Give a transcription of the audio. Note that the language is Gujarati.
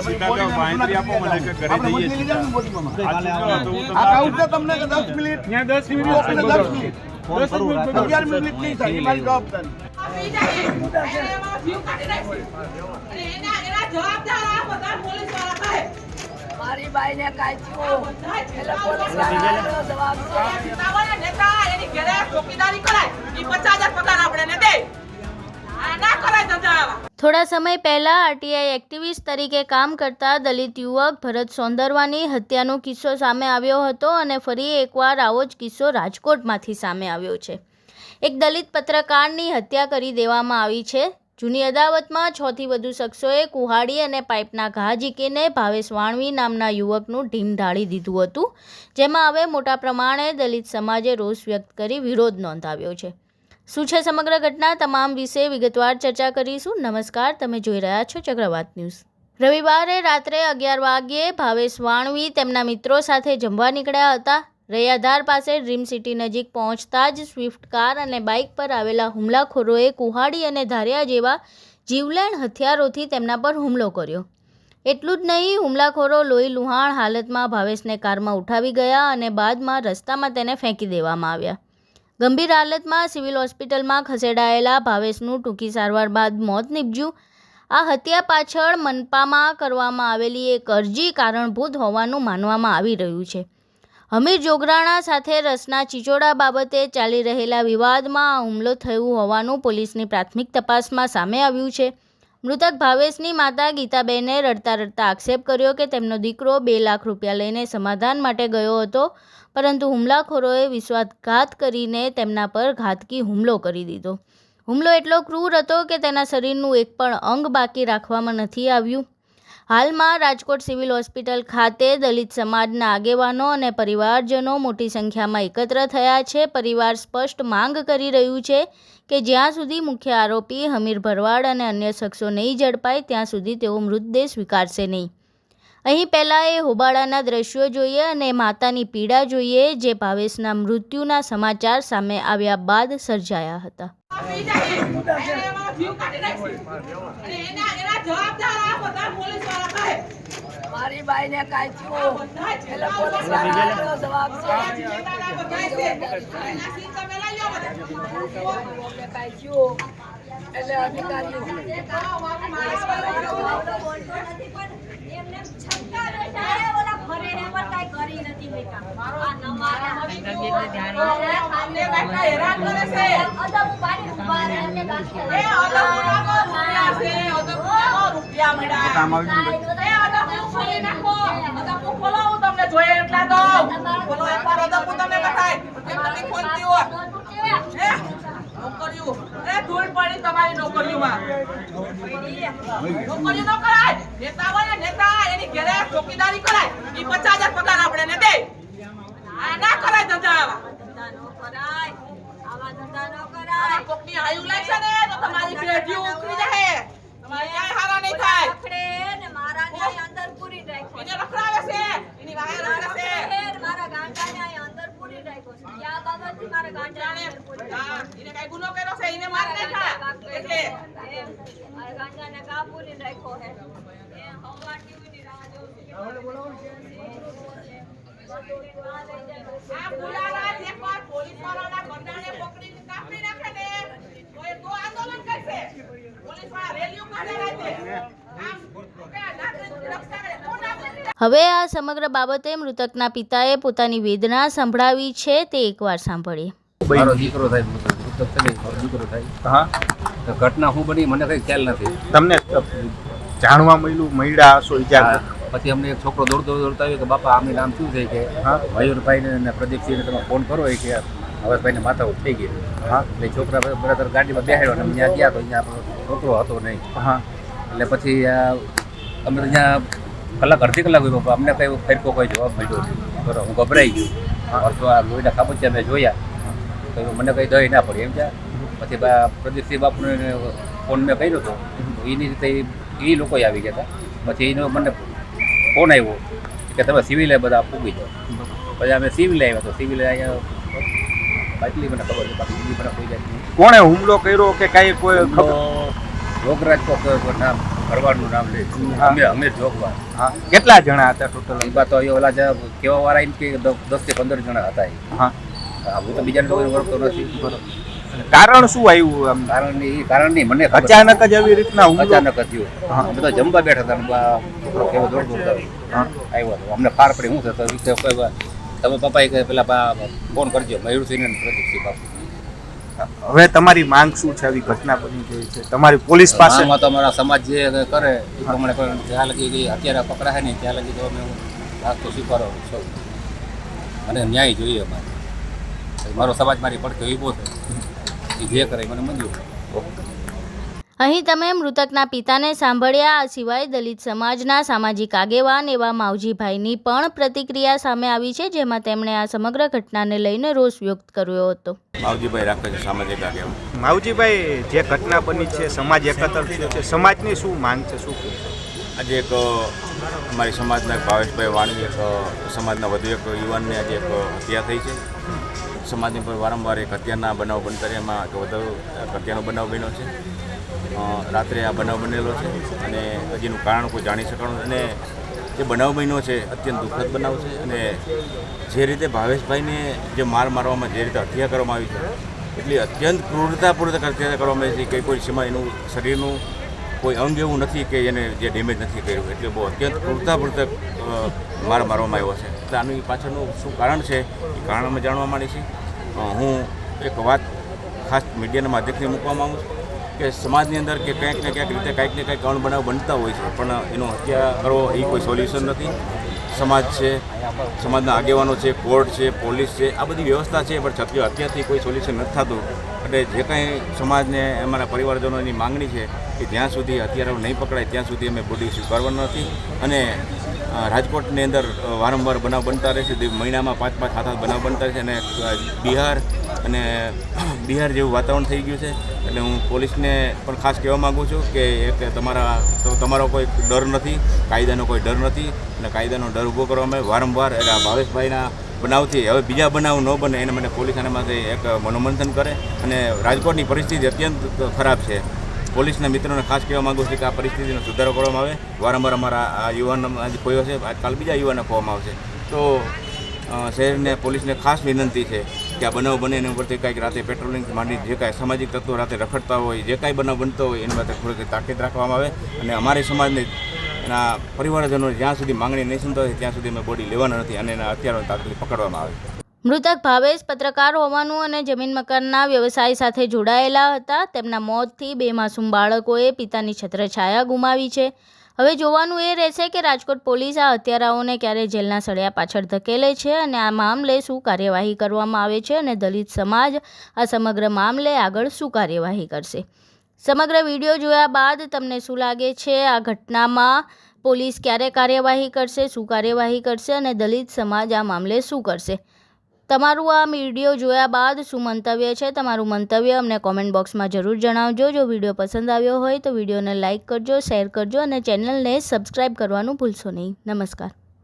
સીધા જાઓ બાંધરી આપો મને કે ઘરે જઈએ સીધા આ કહું તમને 10 મિનિટ ત્યાં 10 મિનિટ 10 મિનિટ 11 મિનિટ નહીં થાય મારી જવાબદારી મારી બાઈને કાઈ થયું એટલે પોલીસ વાળાનો જવાબ છે નેતા એની ઘરે ચોકીદારી કરાય ઈ 50,000 પગાર આપણે ને દે આ ના કરાય ધંધા. થોડા સમય પહેલા આરટીઆઈ એક્ટિવિસ્ટ તરીકે કામ કરતા દલિત યુવક ભરત સોંદરવાની હત્યાનો કિસ્સો સામે આવ્યો હતો અને ફરી એકવાર આવો જ કિસ્સો રાજકોટમાંથી સામે આવ્યો છે. એક દલિત પત્રકારની હત્યા કરી દેવામાં આવી છે. જૂની અદાવતમાં 6 થી વધુ શખ્સોએ કુહાડી અને પાઇપના ઘા ઝીકીને ભાવેશ વાણવી નામના યુવકનું ઢીમ ઢાળી દીધું હતું, જેમાં હવે મોટા પ્રમાણે દલિત સમાજે રોષ વ્યક્ત કરી વિરોધ નોંધાવ્યો છે. શું છે સમગ્ર ઘટના, તમામ વિશે વિગતવાર ચર્ચા કરીશું. નમસ્કાર, તમે જોઈ રહ્યા છો ચક્રવાત ન્યૂઝ. રવિવારે રાત્રે 11 વાગ્યે ભાવેશ વાણવી તેમના મિત્રો સાથે જમવા નીકળ્યા હતા. રૈયાધાર પાસે ડ્રીમ સિટી નજીક પહોંચતા જ સ્વિફ્ટ કાર અને બાઇક પર આવેલા હુમલાખોરોએ કુહાડી અને ધારિયા જેવા જીવલેણ હથિયારોથી તેમના પર હુમલો કર્યો. એટલું જ નહીં, હુમલાખોરો લોહી લુહાણ હાલતમાં ભાવેશને કારમાં ઉઠાવી ગયા અને બાદમાં રસ્તામાં તેને ફેંકી દેવામાં આવ્યા. ગંભીર હાલતમાં સિવિલ હોસ્પિટલમાં ખસેડાયેલા ભાવેશનું ટૂંકી સારવાર બાદ મોત નીપજ્યું. આ હત્યા પાછળ મનપામાં કરવામાં આવેલી એક અરજી કારણભૂત હોવાનું માનવામાં આવી રહ્યું છે. હમીર જોગરાણા સાથે રસના ચીચોડા બાબતે ચાલી રહેલા વિવાદમાં આ હુમલો થયો હોવાનું પોલીસની પ્રાથમિક તપાસમાં સામે આવ્યું છે. મૃતક ભાવેશની માતા ગીતાબેને રડતા રડતા આક્ષેપ કર્યો કે તેમનો દીકરો 2 લાખ રૂપિયા લઈને સમાધાન માટે ગયો હતો, પરંતુ હુમલાખોરોએ વિશ્વાસઘાત કરીને તેમના પર ઘાતકી હુમલો કરી દીધો. હુમલો એટલો ક્રૂર હતો કે તેના શરીરનું એક પણ અંગ બાકી રાખવામાં નથી આવ્યું. હાલમાં રાજકોટ સિવિલ હોસ્પિટલ ખાતે દલિત સમાજના આગેવાનો અને પરિવારજનો મોટી સંખ્યામાં એકત્ર થયા છે. પરિવાર સ્પષ્ટ માંગ કરી રહ્યું છે કે જ્યાં સુધી મુખ્ય આરોપી હમીર ભરવાડ અને અન્ય શખ્સો નહીં ઝડપાય ત્યાં સુધી તેઓ મૃતદેહ સ્વીકારશે નહીં. અહીં પહેલાં એ હોબાળાના દ્રશ્યો જોઈએ અને માતાની પીડા જોઈએ જે ભાવેશના મૃત્યુના સમાચાર સામે આવ્યા બાદ સર્જાયા હતા. મારી બાઈને કાઈ થયું એટલે પોલીસ વાળાનો જવાબ છે કાઈ થયું એટલે અધિકારીઓ પોલીસ વાળાનો જવાબ ચોકીદારી કરાય ઈ 50,000 પગાર આપણે ને દે આ ના કરાય ધંધા આવા ધંધા ન કરાય. કોકની આયુ લાગશે ને તો તમારી પેઢી ઉકળી જાય, તમારી ન્યાય હારા નહીં થાય. રખડે ને મારા ન્યાય અંદર પૂરી રાખો એને રખડાવે છે એની વાય રખડે છે મારા ગાંડાને અહીં અંદર પૂરી રાખો છે. આ બાબતથી મારા ગાંડાને હા એને કઈ ગુનો કર્યો છે એને માર નાખ્યા એટલે મારા ગાંડાને કા પૂરી રાખો છે એ હવાટી ઉની રાહ જોઉં છું. આ પુરાણા એકવાર પોલીસ વાળાના ગંડાને પકડીને કાપી નાખે ને તો એ તો આંદોલન કરશે. પોલીસ વાળા રેલીઓ કાઢે રાતે આમ કે નાગરિક રક્ષા કરે કોણ નાગરિક. હવે આ સમગ્ર બાબતે મૃતકના પિતાએ પોતાની વેદના સંભળાવી છે, તે એકવાર સાંભળીએ. મારો દીકરો થાય, દીકરો થાય. તો ઘટના શું બની મને કઈ ખ્યાલ નથી. તમને જાણવા મળ્યા હશો ઈજા? પછી અમને એક છોકરો દોડતો આવ્યો કે બાપા આમનું નામ શું છે કે મયુરભાઈને અને પ્રદીપસિંહને તમે ફોન કરો કે હવેશભાઈને માથાઓ થઈ ગઈ. એટલે છોકરા બરાબર ગાડીમાં બેહાડ્યો અને ત્યાં ગયા તો અહીંયા આપણો છોકરો હતો નહીં. એટલે પછી અમે ત્યાં અડધી કલાક હોય બાપા અમને કઈ ફેરકો કોઈ જવાબ મળ્યો નહીં. બરાબર હું ગભરાઈ ગયો. અડધો આ લોહીના ખાબોચિયા મેં જોયા તો મને કંઈ દઈ ના પડી એમ ત્યાં. પછી પ્રદીપસિંહ બાપુને ફોન મેં કર્યો હતો એની રીતે એ લોકો આવી ગયા હતા. પછી એનો મને ફોન આવ્યો કે તમે સિવિલે બધા પૂગી જાઓ. પછી અમે સિવિલે આવ્યા તો સિવિલે અહીંયા એટલી મને ખબર છે, બાકી બીજી મને કોઈ જાય. કોણે હુમલો કર્યો કે કાંઈ કોઈ જોગરાજ નામ ભરવાડનું નામ લે અમે જોગવા. હા, કેટલા જણા હતા ટોટલ? એમાં તો એ ઓલા જે કેવા વાળા એમ કે 10 થી 15 જણા હતા. હા, હું તો બીજાને કોઈ ઓળખતો નથી. કારણ શું આવ્યું આમ? કારણ નહીં મને ખબર. અચાનક જ આવી રીતના હુમલો? અચાનક જ થયું. અમે તો જમવા બેઠા હતા. છોકરો કેવો દોડતો આવ્યો હતો. અમને પાર પડી હું થતો તમે પપ્પાએ કહે પેલા ફોન કરજો મયુરસિંહ ને પ્રદીપસિંહ બાપુ. હવે તમારી માંગ શું છે? આવી ઘટના બની ગઈ છે તમારી પોલીસ પાસે? તો અમારા સમાજ જે કરે એ પ્રમાણે ત્યાં લગી અત્યારે પકડાય નહીં ત્યાં લગી તો અમે રાસ્તો સ્વીકારો છું. મને ન્યાય જોઈએ અમારે. મારો સમાજ મારી પડખે ઊભો છે. એ જે કરે મને મંજૂર. અહીં તમે મૃતકના પિતાને સાંભળ્યા. આ સિવાય દલિત સમાજના સામાજિક આગેવાન એવા માવજીભાઈની પણ પ્રતિક્રિયા સામે આવી છે, જેમાં તેમણે આ સમગ્ર ઘટનાને લઈને રોષ વ્યક્ત કર્યો હતો. માવજીભાઈ રાખે છે સામાજિક આગેવાન. માવજીભાઈ, જે ઘટના બની છે, સમાજ એકત્ર થયો છે, સમાજની શું માંગ છે, શું કહે? આજે એક અમારી સમાજના એક ભાવેશભાઈ વાણી એક સમાજના વધુ એક યુવાનને આજે એક હત્યા થઈ છે. સમાજની પર વારંવાર એક હત્યાના બનાવ બનતા એમાં વધુ હત્યાનો બનાવ બન્યો છે. રાત્રે આ બનાવ બનેલો છે અને હજીનું કારણ કોઈ જાણી શકાતું. અને જે બનાવ બન્યો છે અત્યંત દુઃખદ બનાવ છે. અને જે રીતે ભાવેશભાઈને જે મારવામાં જે રીતે હત્યા કરવામાં આવી છે એટલી અત્યંત ક્રૂરતાપૂર્વક હત્યા કરવામાં આવી છે કે કોઈ સીમા એનું શરીરનું કોઈ અંગ એવું નથી કે એને જે ડેમેજ નથી કર્યું. એટલે બહુ અત્યંત ક્રૂરતાપૂર્વક મારવામાં આવ્યો છે. એટલે આની પાછળનું શું કારણ છે એ કારણ અમે જાણવા માંડીએ છીએ. હું એક વાત ખાસ મીડિયાના માધ્યમથી મૂકવા માગું છું કે સમાજની અંદર કે ક્યાંક ને ક્યાંક રીતે કાંઈક ને કાંઈક કણ બનાવ બનતા હોય છે, પણ એનો હત્યા કરવો એ કોઈ સોલ્યુશન નથી. સમાજ છે, સમાજના આગેવાનો છે, કોર્ટ છે, પોલીસ છે, આ બધી વ્યવસ્થા છે, પણ છતાં હત્યાથી કોઈ સોલ્યુશન નથી થતું. એટલે જે કાંઈ સમાજને અમારા પરિવારજનોની માંગણી છે કે જ્યાં સુધી હત્યારાઓ નહીં પકડાય ત્યાં સુધી અમે બોડી સ્વીકારવાના નથી. અને રાજકોટની અંદર વારંવાર બનાવ બનતા રહે છે. મહિનામાં 5-5 7 બનાવ બનતા રહે છે. અને બિહાર જેવું વાતાવરણ થઈ ગયું છે. એટલે હું પોલીસને પણ ખાસ કહેવા માગું છું કે તમારો કોઈ ડર નથી, કાયદાનો કોઈ ડર નથી. અને કાયદાનો ડર ઊભો કરવામાં વારંવાર એટલે આ ભાવેશભાઈના બનાવથી હવે બીજા બનાવ ન બને એના માટે પોલીસ આના માટે એક મનોમંથન કરે. અને રાજકોટની પરિસ્થિતિ અત્યંત ખરાબ છે. પોલીસના મિત્રોને ખાસ કહેવા માગું છું કે આ પરિસ્થિતિનો સુધારો કરવામાં આવે. વારંવાર અમારા આ યુવાન આજે ખોયો છે, આજકાલ બીજા યુવાનને ખોવામાં આવશે. તો શહેરને પોલીસને ખાસ વિનંતી છે કે આ બનાવ બને એના ઉપરથી કાંઈક રાતે પેટ્રોલિંગ માંડી જે કાંઈ સામાજિક તત્વો રાતે રખડતા હોય, જે કાંઈ બનાવ બનતો હોય એની માટે થોડીક તાકીદ રાખવામાં આવે. અને અમારી સમાજને એના પરિવારજનો જ્યાં સુધી માંગણી નહીં સંતોષે હોય ત્યાં સુધી અમે બોડી લેવાના નથી અને એના હત્યારાઓને તાત્કાલિક પકડવામાં આવે. મૃતક ભાવેશ પત્રકાર હોવાનું અને જમીન મકાનના વ્યવસાય સાથે જોડાયેલા હતા. તેમના મોતથી 2 માસૂમ બાળકોએ પિતાની છત્રછાયા ગુમાવી છે. હવે જોવાનું એ રહેશે કે રાજકોટ પોલીસ આ હત્યારાઓને ક્યારે જેલના સળિયા પાછળ ધકેલે છે અને આ મામલે શું કાર્યવાહી કરવામાં આવે છે અને દલિત સમાજ આ સમગ્ર મામલે આગળ શું કાર્યવાહી કરશે. સમગ્ર વિડીયો જોયા બાદ તમને શું લાગે છે? આ ઘટનામાં પોલીસ ક્યારે કાર્યવાહી કરશે, શું કાર્યવાહી કરશે અને દલિત સમાજ આ મામલે શું કરશે? તમારું આ વિડીયો જોયા બાદ શું મંતવ્ય છે? તમારું મંતવ્ય અમને કોમેન્ટ બોક્સમાં જરૂર જણાવજો. જો વિડીયો પસંદ આવ્યો હોય તો વિડીયોને લાઇક કરજો, શેર કરજો અને ચેનલને સબસ્ક્રાઈબ કરવાનું ભૂલશો નહીં. નમસ્કાર.